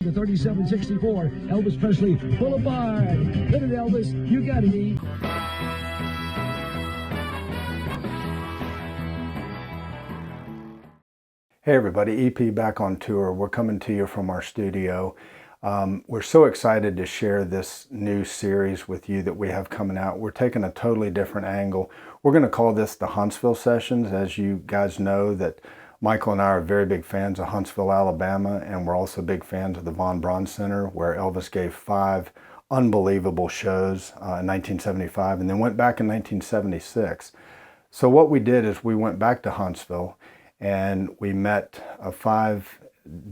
The 3764 Elvis Presley Boulevard. Hit it, Elvis. You got it, E. Hey everybody, EP back on tour. We're coming to you from our studio. We're so excited to share this new series with you that we have coming out. We're taking a totally different angle. We're going to call this the Huntsville Sessions. As you guys know, that Michael and I are very big fans of Huntsville, Alabama, and we're also big fans of the Von Braun Center, where Elvis gave 5 unbelievable shows in 1975 and then went back in 1976. So what we did is we went back to Huntsville and we met 5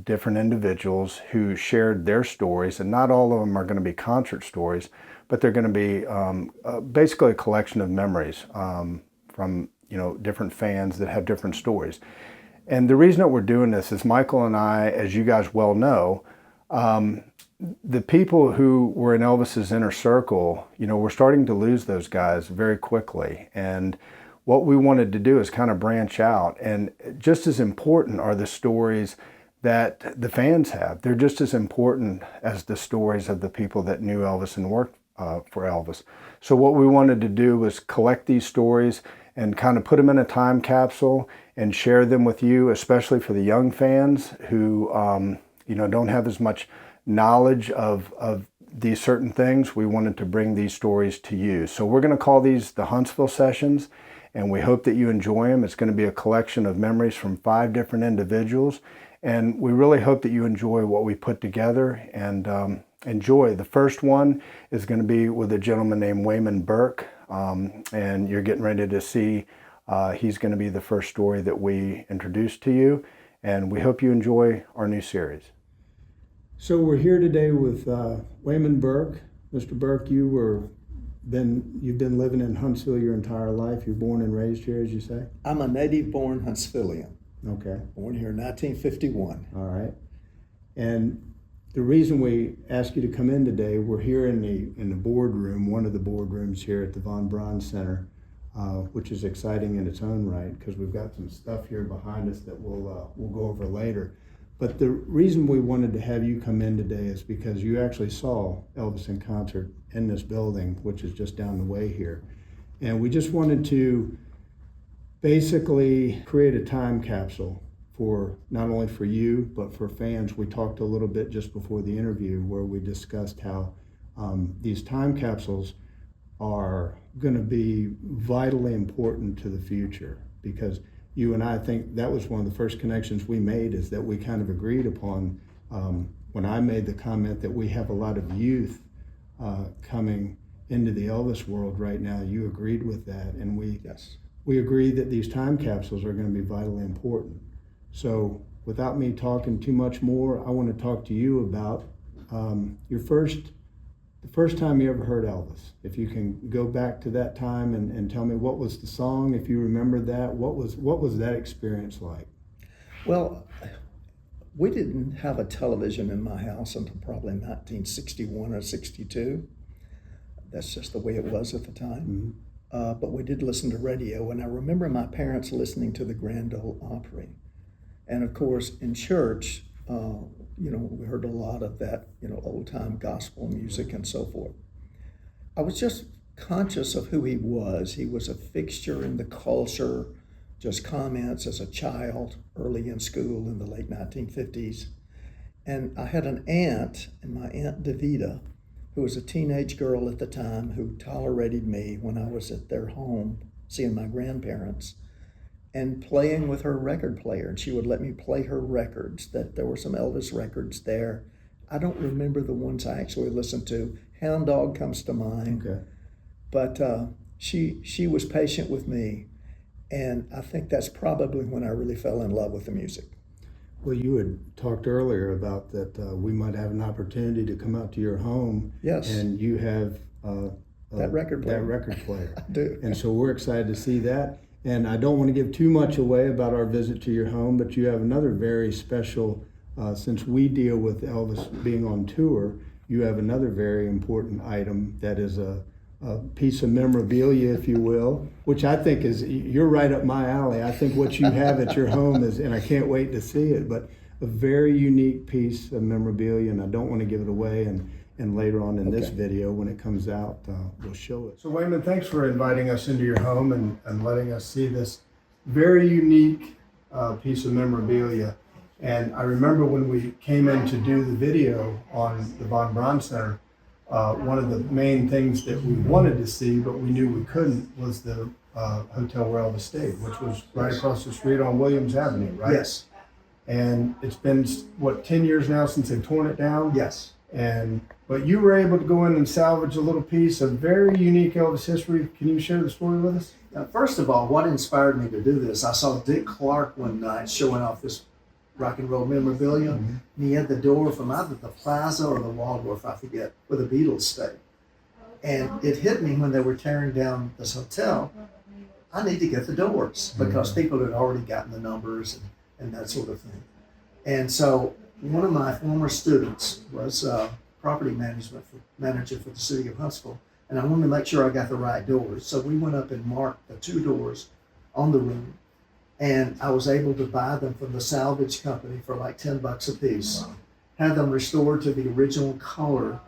different individuals who shared their stories, and not all of them are going to be concert stories, but they're going to be basically a collection of memories from different fans that have different stories. And the reason that we're doing this is Michael and I, as you guys well know, the people who were in Elvis's inner circle, we're starting to lose those guys very quickly. And what we wanted to do is kind of branch out, and just as important are the stories that the fans have. They're just as important as the stories of the people that knew Elvis and worked for Elvis. So what we wanted to do was collect these stories and kind of put them in a time capsule and share them with you, especially for the young fans who don't have as much knowledge of these certain things. We wanted to bring these stories to you. So we're going to call these the Huntsville Sessions, and we hope that you enjoy them. It's going to be a collection of memories from 5 different individuals, and we really hope that you enjoy what we put together and enjoy. The first one is going to be with a gentleman named Wayman Burke, and you're getting ready to see he's going to be the first story that we introduce to you, and we hope you enjoy our new series. So we're here today with Wayman Burke. Mr. Burke, you've been living in Huntsville your entire life. You're born and raised here, as you say? I'm a native-born Huntsvillian. Okay. Born here in 1951. All right. And the reason we asked you to come in today, we're here in the boardroom, one of the boardrooms here at the Von Braun Center, which is exciting in its own right, because we've got some stuff here behind us that we'll go over later. But the reason we wanted to have you come in today is because you actually saw Elvis in concert in this building, which is just down the way here. And we just wanted to basically create a time capsule for not only for you, but for fans. We talked a little bit just before the interview where we discussed how these time capsules are going to be vitally important to the future, because you and I think that was one of the first connections we made, is that we kind of agreed upon when I made the comment that we have a lot of youth coming into the Elvis world right now. You agreed with that, and we agreed that these time capsules are going to be vitally important. So without me talking too much more, I want to talk to you about the first time you ever heard Elvis. If you can go back to that time and tell me what was the song, if you remember that, what was that experience like? Well, we didn't have a television in my house until probably 1961 or 62. That's just the way it was at the time. Mm-hmm. But we did listen to radio, and I remember my parents listening to the Grand Ole Opry. And of course, in church, we heard a lot of that, old-time gospel music and so forth. I was just conscious of who he was. He was a fixture in the culture, just comments as a child, early in school in the late 1950s. And I had an aunt, and my Aunt Davida, who was a teenage girl at the time, who tolerated me when I was at their home, seeing my grandparents, and playing with her record player. And she would let me play her records, that there were some Elvis records there. I don't remember the ones I actually listened to. Hound Dog comes to mind. Okay. But she was patient with me, and I think that's probably when I really fell in love with the music. Well, you had talked earlier about that we might have an opportunity to come out to your home. Yes. And you have that record player. I do. And so we're excited to see that. And I don't want to give too much away about our visit to your home, but you have another very special, since we deal with Elvis being on tour, you have another very important item that is a piece of memorabilia, if you will, which I think you're right up my alley. I think what you have at your home is, and I can't wait to see it, but a very unique piece of memorabilia, and I don't want to give it away. And later on in this video, when it comes out, we'll show it. So Wayman, thanks for inviting us into your home and letting us see this very unique piece of memorabilia. And I remember when we came in to do the video on the Von Braun Center, one of the main things that we wanted to see, but we knew we couldn't, was the hotel where Elvis stayed, which was right across the street on Williams Avenue, right? Yes. And it's been, what, 10 years now since they've torn it down? Yes. But you were able to go in and salvage a little piece of very unique Elvis history. Can you share the story with us? Now, first of all, what inspired me to do this, I saw Dick Clark one night showing off this rock and roll memorabilia, and he had the door from either the Plaza or the Waldorf, I forget, where the Beatles stayed. And it hit me when they were tearing down this hotel, I need to get the doors, because people had already gotten the numbers and that sort of thing. And so one of my former students was property manager for the city of Huntsville, and I wanted to make sure I got the right doors. So we went up and marked the 2 doors on the room, and I was able to buy them from the salvage company for like $10 a piece, had them restored to the original color,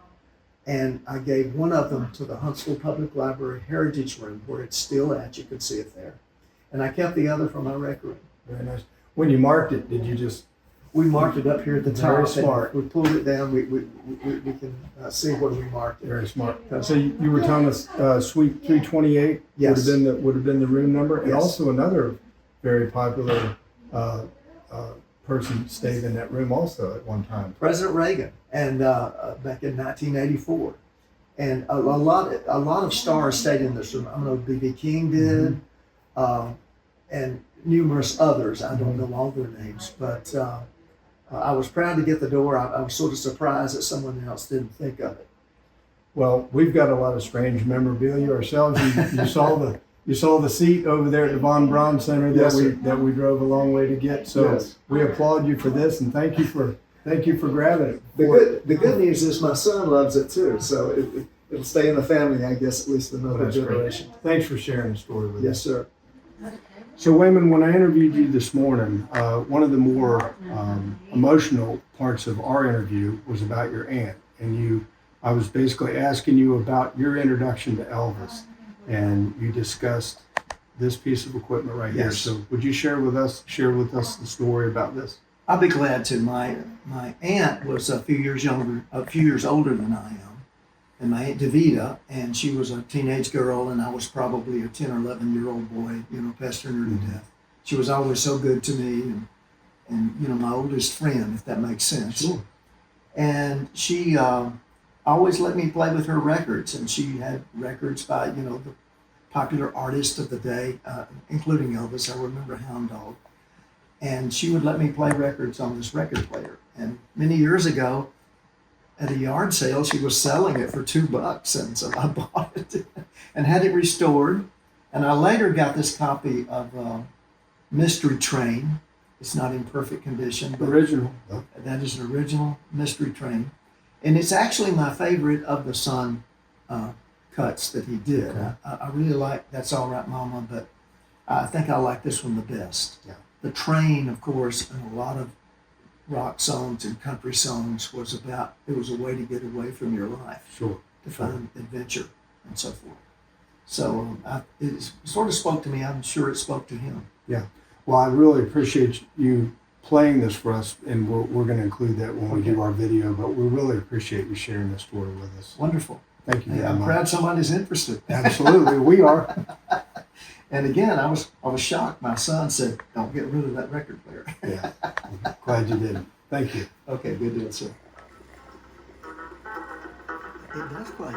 and I gave one of them to the Huntsville Public Library Heritage Room, where it's still at. You can see it there. And I kept the other for my rec room. Very nice. When you marked it, did you just... We marked it up here at the top. Very smart. We pulled it down. We can see where we marked it. Very smart. So you were telling us Suite 328 Yes. would have been the room number, and Yes. also another very popular person stayed in that room also at one time. President Reagan, and back in 1984, and a lot of stars stayed in this room. I know B.B. King did, and numerous others. I don't know all their names, but I was proud to get the door. I was sort of surprised that someone else didn't think of it. Well, we've got a lot of strange memorabilia ourselves. You saw the seat over there at the Von Braun Center Yes, sir. that we drove a long way to get. So Yes. we applaud you for this, and thank you for grabbing it. The good news is my son loves it too, so it'll stay in the family, I guess, at least another That's great. generation. Thanks for sharing the story with us. Yes, sir. So Wayman, when I interviewed you this morning, one of the more emotional parts of our interview was about your aunt, and I was basically asking you about your introduction to Elvis, and you discussed this piece of equipment right here. Yes. So would you share with us the story about this? I'll be glad to. My aunt was a few years older than I am, and my Aunt Davida, and she was a teenage girl, and I was probably a 10 or 11-year-old boy, pestering her to death. She was always so good to me, and my oldest friend, if that makes sense. Sure. And she always let me play with her records, and she had records by, the popular artists of the day, including Elvis. I remember Hound Dog. And she would let me play records on this record player. And many years ago, at a yard sale, she was selling it for $2, and so I bought it and had it restored. And I later got this copy of Mystery Train. It's not in perfect condition, but Original. that is an original Mystery Train. And it's actually my favorite of the Sun cuts that he did. Okay. I really like That's All Right, Mama, but I think I like this one the best. Yeah. The Train, of course, and a lot of rock songs and country songs it was a way to get away from your life, Sure. to find adventure and so forth. So it sort of spoke to me. I'm sure it spoke to him. Yeah. Well, I really appreciate you playing this for us, and we're going to include that when we do our video, but we really appreciate you sharing this story with us. Wonderful. Thank you very I'm much. proud somebody's interested. Absolutely, we are. And again, I was shocked. My son said, "Don't get rid of that record player." Yeah, glad you did. Thank you. Okay, good deal, sir. It does play.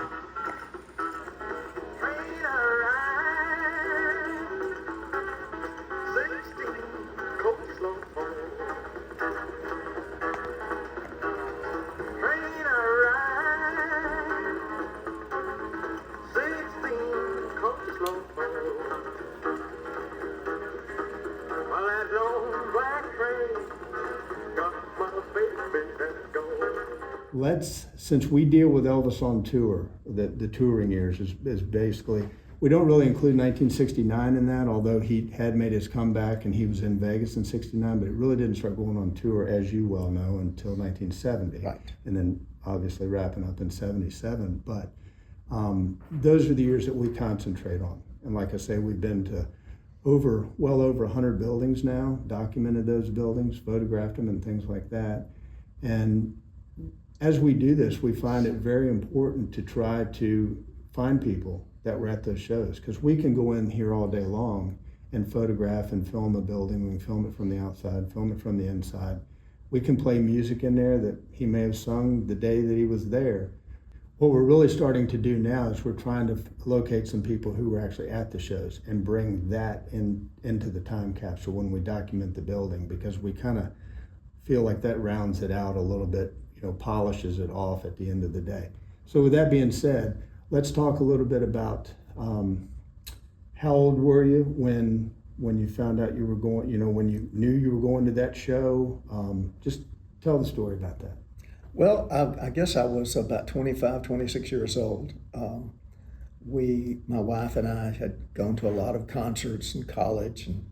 Since we deal with Elvis on tour, the touring years is basically, We don't really include 1969 in that, although he had made his comeback and he was in Vegas in '69, but it really didn't start going on tour, as you well know, until 1970. Right. And then obviously wrapping up in '77. But those are the years that we concentrate on. And like I say, we've been to well over 100 buildings now, documented those buildings, photographed them and things like that. And as we do this, we find it very important to try to find people that were at those shows, because we can go in here all day long and photograph and film a building. We can film it from the outside, film it from the inside. We can play music in there that he may have sung the day that he was there. What we're really starting to do now is we're trying to locate some people who were actually at the shows and bring that into the time capsule when we document the building, because we kind of feel like that rounds it out a little bit, polishes it off at the end of the day. So with that being said, let's talk a little bit about how old were you when you found out you were going, when you knew you were going to that show? Just tell the story about that. Well, I guess I was about 25, 26 years old. My wife and I had gone to a lot of concerts in college, and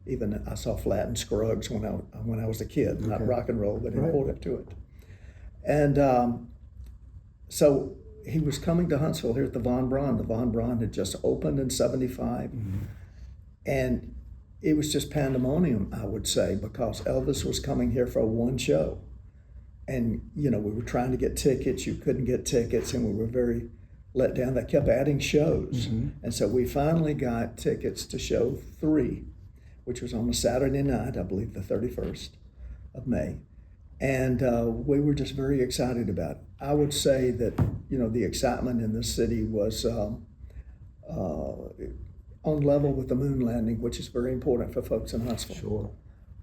even I saw Flat and Scruggs when I was a kid, Okay. not rock and roll, but Right. important to it. And so he was coming to Huntsville here at the Von Braun. The Von Braun had just opened in '75. Mm-hmm. And it was just pandemonium, I would say, because Elvis was coming here for one show. And, we were trying to get tickets. You couldn't get tickets, and we were very let down. They kept adding shows. Mm-hmm. And so we finally got tickets to show 3, which was on a Saturday night, I believe the 31st of May. And we were just very excited about it. I would say that, the excitement in the city was on level with the moon landing, which is very important for folks in Huntsville. Sure.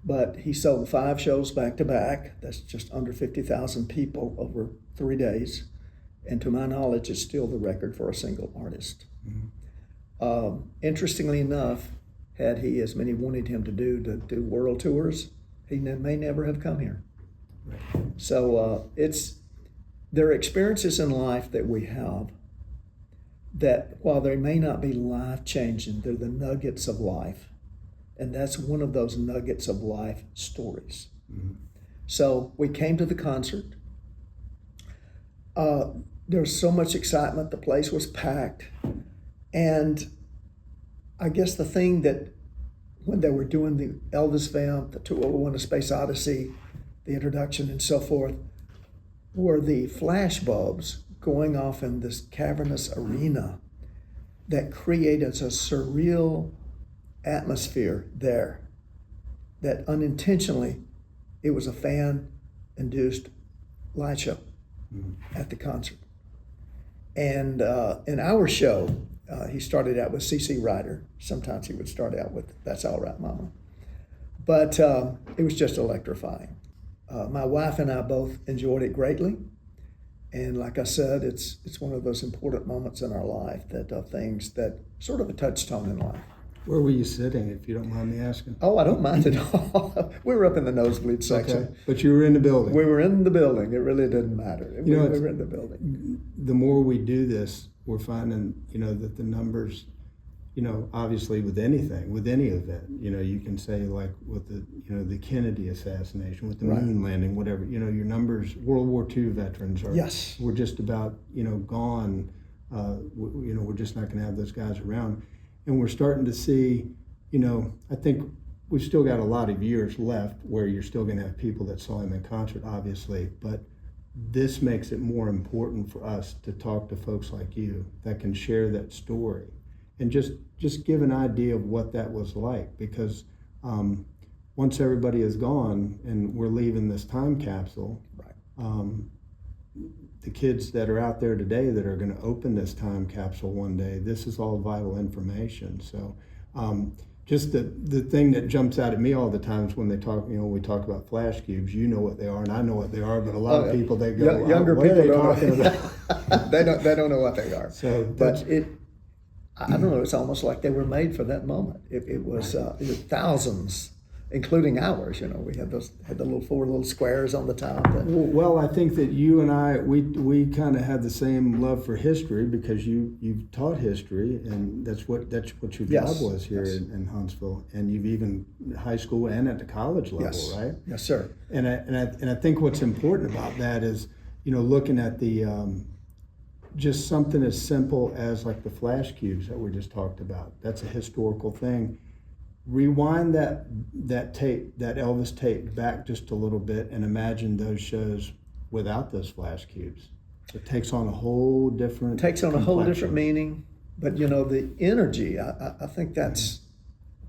But he sold 5 shows back to back. That's just under 50,000 people over 3 days. And to my knowledge, it's still the record for a single artist. Mm-hmm. Interestingly enough, had he, as many wanted him to do world tours, he may never have come here. Right. So there are experiences in life that we have that, while they may not be life-changing, they're the nuggets of life. And that's one of those nuggets of life stories. Mm-hmm. So we came to the concert. There was so much excitement. The place was packed. And I guess the thing that, when they were doing the Elvis film, the 201: A Space Odyssey, the introduction and so forth, were the flash bulbs going off in this cavernous arena that created a surreal atmosphere there, that unintentionally it was a fan-induced light show at the concert. And in our show, he started out with C.C. Ryder. Sometimes he would start out with That's All Right, Mama. But it was just electrifying. My wife and I both enjoyed it greatly. And like I said, it's one of those important moments in our life, that things that sort of a touchstone in life. Where were you sitting, if you don't mind me asking? Oh, I don't mind at all. We were up in the nosebleed section. Okay, but you were in the building. We were in the building. It really didn't matter. We know, were in the building. The more we do this, we're finding, that the numbers, obviously with anything, with any event, you can say, like with the Kennedy assassination, with the Right. moon landing, whatever, your numbers, World War II veterans are, Yes. we're just about, gone. We're just not going to have those guys around. And we're starting to see, I think we've still got a lot of years left where you're still going to have people that saw him in concert, obviously, but this makes it more important for us to talk to folks like you that can share that story and just give an idea of what that was like, because once everybody is gone and we're leaving this time capsule, Right. The kids that are out there today that are going to open this time capsule one day, this is all vital information. So just the thing that jumps out at me all the time is when they talk, we talk about flash cubes, you know what they are and I know what they are, but a lot of people, they go, younger what are people they don't talking know. about? they don't know what they are. So But I don't know, it's almost like they were made for that moment. It was thousands including ours. We had the little 4 little squares on the top. Well, I think that you and I, we kind of had the same love for history because you've taught history, and that's what your job was here in Huntsville, and you've even high school and at the college level, Yes. right? Yes, sir. And I think what's important about that is, looking at the just something as simple as like the flash cubes that we just talked about. That's a historical thing. Rewind that tape, that Elvis tape, back just a little bit, and imagine those shows without those flash cubes. It takes on a whole different. Meaning, but the energy. I think that's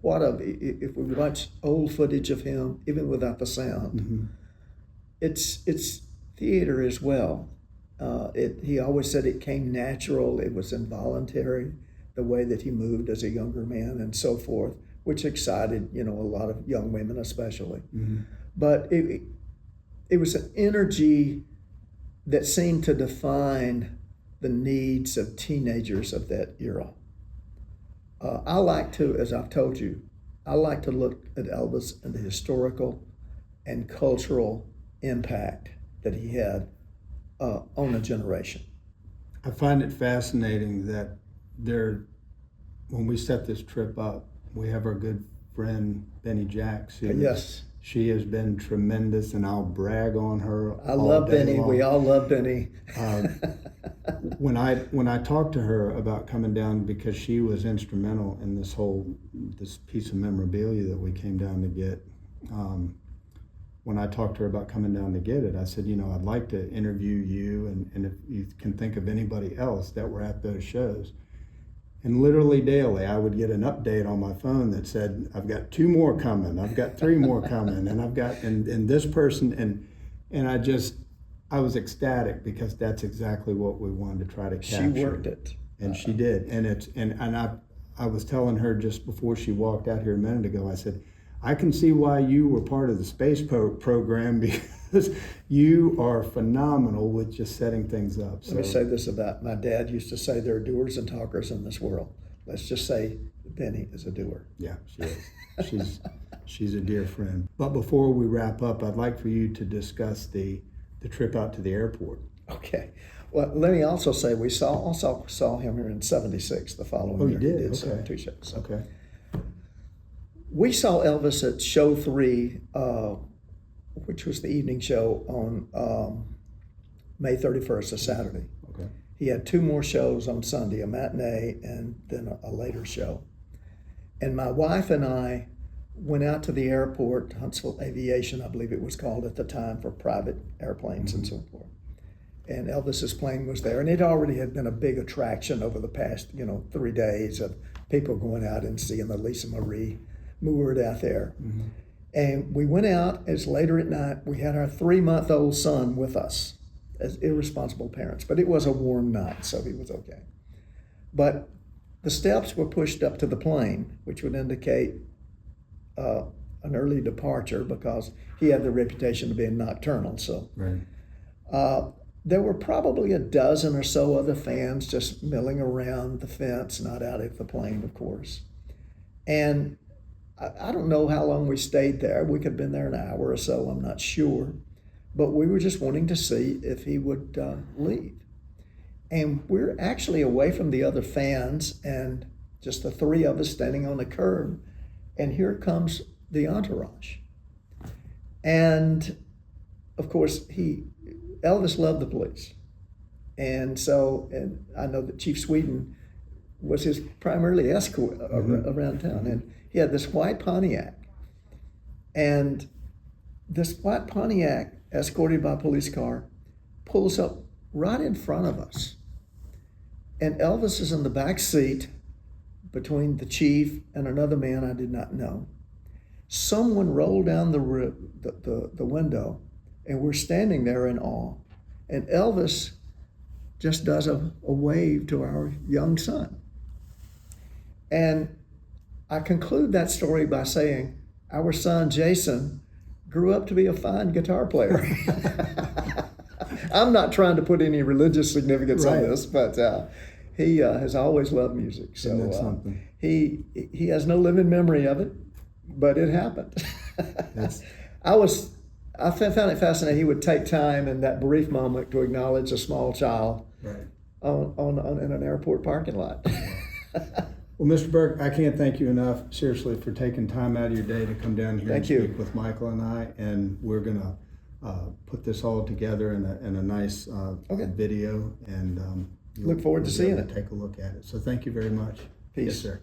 if we watch old footage of him, even without the sound, it's theater as well. He always said it came natural. It was involuntary, the way that he moved as a younger man and so forth, which excited, a lot of young women especially. But it was an energy that seemed to define the needs of teenagers of that era. I like to, as I've told you, I like to look at Elvis and the historical and cultural impact that he had on a generation. I find it fascinating that when we set this trip up, we have our good friend Benny Jacks. Yes. She has been tremendous, and I'll brag on her. I love Benny. Long. We all love Benny. When I talked to her about coming down, because she was instrumental in this piece of memorabilia that we came down to get. When I talked to her about coming down to get it, I said, I'd like to interview you, and if you can think of anybody else that were at those shows. And literally daily, I would get an update on my phone that said, I've got 2 more coming, I've got 3 more coming, and I've got, and this person, and I was ecstatic, because that's exactly what we wanted to try to capture. She worked it. And she did. And I was telling her just before she walked out here a minute ago, I said, I can see why you were part of the space program, because you are phenomenal with just setting things up. Let me say this about my dad used to say there are doers and talkers in this world. Let's just say Benny is a doer. Yeah, she is. She's a dear friend. But before we wrap up, I'd like for you to discuss the trip out to the airport. Okay. Well, let me also say we also saw him here in '76, the following year. Oh, you did? He did Okay. 2 shows. So. Okay. We saw Elvis at show 3, which was the evening show on May 31st, a Saturday. Okay. He had 2 more shows on Sunday, a matinee and then a later show. And my wife and I went out to the airport, Huntsville Aviation, I believe it was called at the time, for private airplanes and so forth. And Elvis's plane was there, and it already had been a big attraction over the past, 3 days of people going out and seeing the Lisa Marie moored out there. And we went out, as later at night, we had our 3-month-old son with us as irresponsible parents, but it was a warm night, so he was okay. But the steps were pushed up to the plane, which would indicate an early departure, because he had the reputation of being nocturnal. So Right. There were probably a dozen or so other fans just milling around the fence, not out at the plane, of course. And I don't know how long we stayed there. We could have been there an hour or so, I'm not sure. But we were just wanting to see if he would leave. And we're actually away from the other fans, and just the 3 of us standing on the curb. And here comes the entourage. And of course, Elvis loved the police. And I know that Chief Sweden was his primarily escort around town. And he had this white Pontiac. And this white Pontiac, escorted by a police car, pulls up right in front of us. And Elvis is in the back seat between the chief and another man I did not know. Someone rolled down the window, and we're standing there in awe. And Elvis just does a wave to our young son. And I conclude that story by saying our son, Jason, grew up to be a fine guitar player. I'm not trying to put any religious significance on this, but he has always loved music. So Isn't that something? He has no living memory of it, but it happened. That's I found it fascinating. He would take time in that brief moment to acknowledge a small child right. in an airport parking lot. Well, Mr. Burke, I can't thank you enough, seriously, for taking time out of your day to come down here Thank and you. speak with Michael and I. And we're going to put this all together in a nice Okay. video. And Look forward to you'll be seeing able it. Take a look at it. So thank you very much. Peace. Yes, sir.